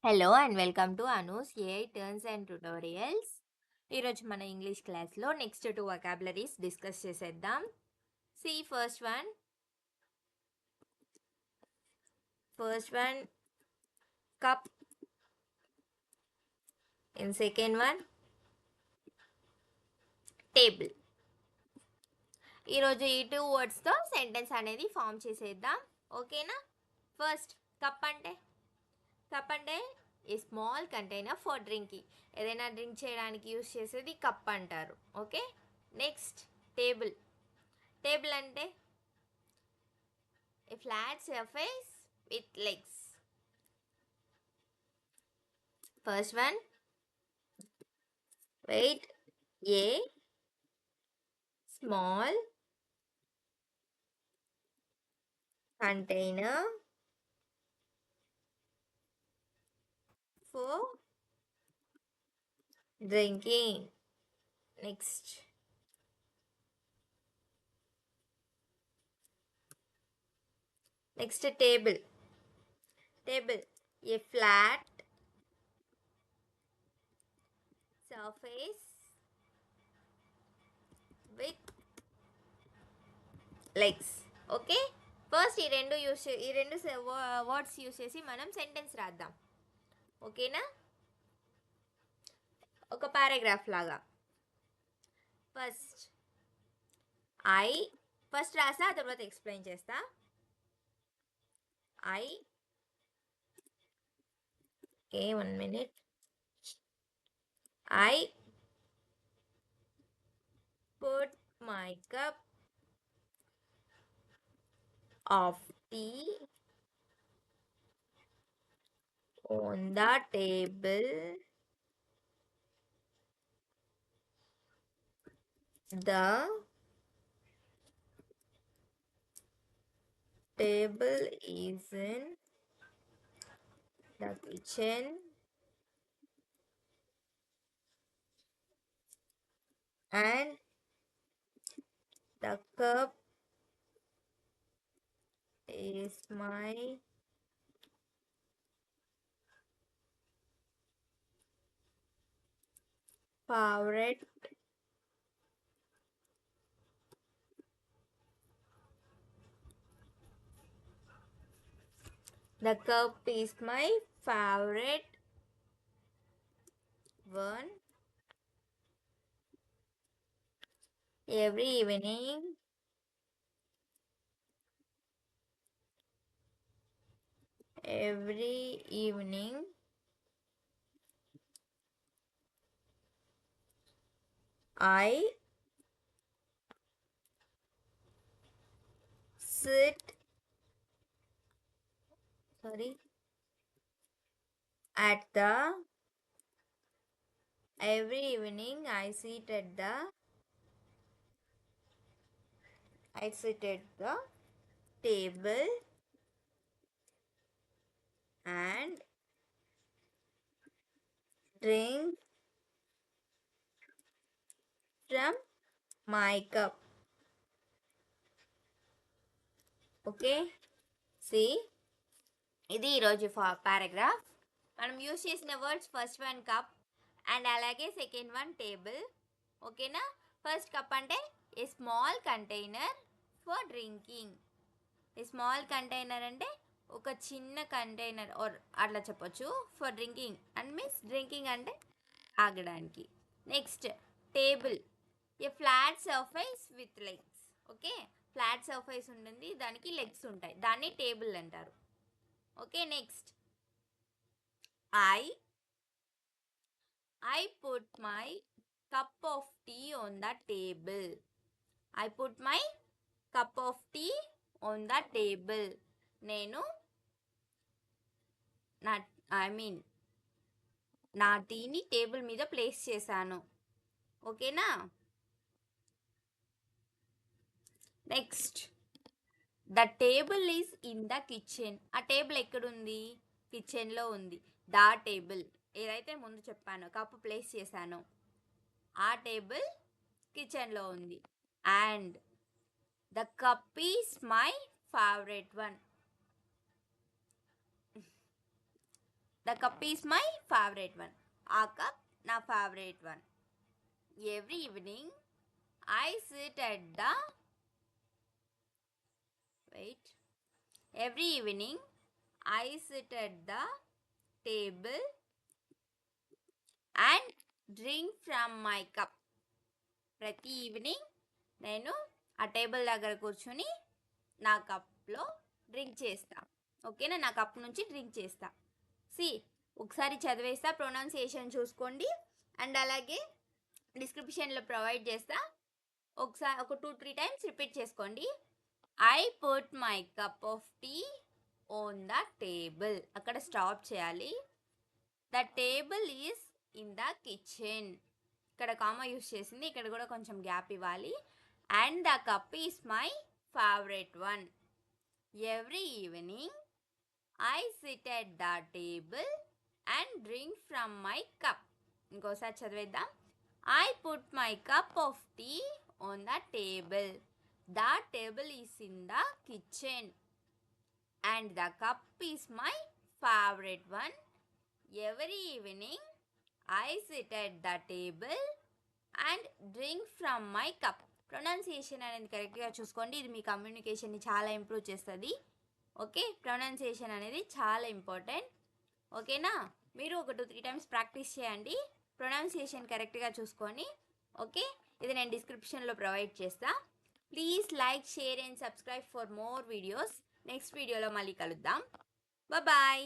Hello and welcome to Anu's AI turns and tutorials. ఈరోజు మన English క్లాస్లో నెక్స్ట్ 2 వొకాబులరీస్ డిస్కస్ చేసేద్దాం. See first one cup, and second one table. ఈరోజు ఈ 2 వర్డ్స్తో sentence అనేది ఫామ్ చేసేద్దాం. ఓకేనా? ఫస్ట్ కప్ అంటే a small container for drinking. ఏదైనా డ్రింక్ చేయడానికి యూస్ చేసేది కప్ అంటారు. ఓకే. నెక్స్ట్ టేబుల్ అంటే a flat surface with legs. First one, wait, a small container for drinking. Next, table, a flat surface with legs. Okay. First ఈ రెండు words use చేసి మనం sentence రాద్దాం. ఓకేనా? ఒక పారాగ్రాఫ్ లాగా. ఫస్ట్ రాసా, తర్వాత ఎక్స్ప్లెయిన్ చేస్తా. Okay, 1 minute. I put my cup of tea on the table. The table is in the kitchen and the cup is my favorite The cup is my favorite one. Every evening I sit at the every evening I sit at the table and drink from my cup. Okay. See ఇది ఈరోజు paragraph. మనం use చేసిన words first one cup and అలాగే second one table. ఓకేనా? First cup అంటే a small container for drinking. A small container అంటే ఒక చిన్న కంటైనర్ ఆర్ అట్లా చెప్పొచ్చు. For drinking and means drinking అంటే తాగడానికి. Next table, a flat surface with legs. Okay. Flat surface ఉంటుంది, దానికి లెగ్స్ ఉంటాయి, దాన్ని టేబుల్ అంటారు. Okay. Next I put my cup of tea on the table. I put my cup of tea on the table. నేను నా టీని table మీద place చేశాను. ఓకేనా? Next the table is in the kitchen. ఆ టేబుల్ ఎక్కడుంది? కిచెన్లో ఉంది. ద టేబుల్ ఏదైతే ముందు చెప్పానో కప్పు ప్లేస్ చేశానో ఆ టేబుల్ కిచెన్లో ఉంది. And the cup is my favourite one. The cup is my favourite one. ఆ కప్ నా favourite one. Every evening I sit at the wait every evening I sit at the table and drink from my cup. ప్రతి evening నేను ఆ table దగ్గర కూర్చొని నా కప్లో drink చేస్తా. ఓకేనా, నా కప్ నుంచి డ్రింక్ చేస్తా. సి ఒకసారి చదివేస్తా, ప్రొనౌన్సియేషన్ చూసుకోండి. అండ్ అలాగే డిస్క్రిప్షన్లో ప్రొవైడ్ చేస్తా. ఒకసారి ఒక 2-3 టైమ్స్ రిపీట్ చేసుకోండి. I put my cup of tea on the table. అక్కడ స్టాప్ చేయాలి. The table is in the kitchen. ఇక్కడ కామా యూస్ చేసింది, ఇక్కడ కూడా కొంచెం గ్యాప్ ఇవ్వాలి. And the cup is my favourite one. Every evening I sit at the table and drink from my cup. ఇంకోసారి చదివేద్దాం. I put my cup of tea on the table. The table is in the kitchen and the cup is my favourite one. Every evening I sit at the table and drink from my cup. Pronunciation అనేది కరెక్ట్గా చూసుకోండి, ఇది మీ కమ్యూనికేషన్ని చాలా improve చేస్తుంది. Okay, pronunciation అనేది చాలా important. ఓకేనా, మీరు ఒక 2-3 టైమ్స్ ప్రాక్టీస్ చేయండి, ప్రొనౌన్సియేషన్ కరెక్ట్గా చూసుకొని. ఓకే, ఇది నేను డిస్క్రిప్షన్లో ప్రొవైడ్ చేస్తా. Please like, share and subscribe for more videos. Next వీడియోలో మళ్ళీ కలుద్దాం. బాయ్.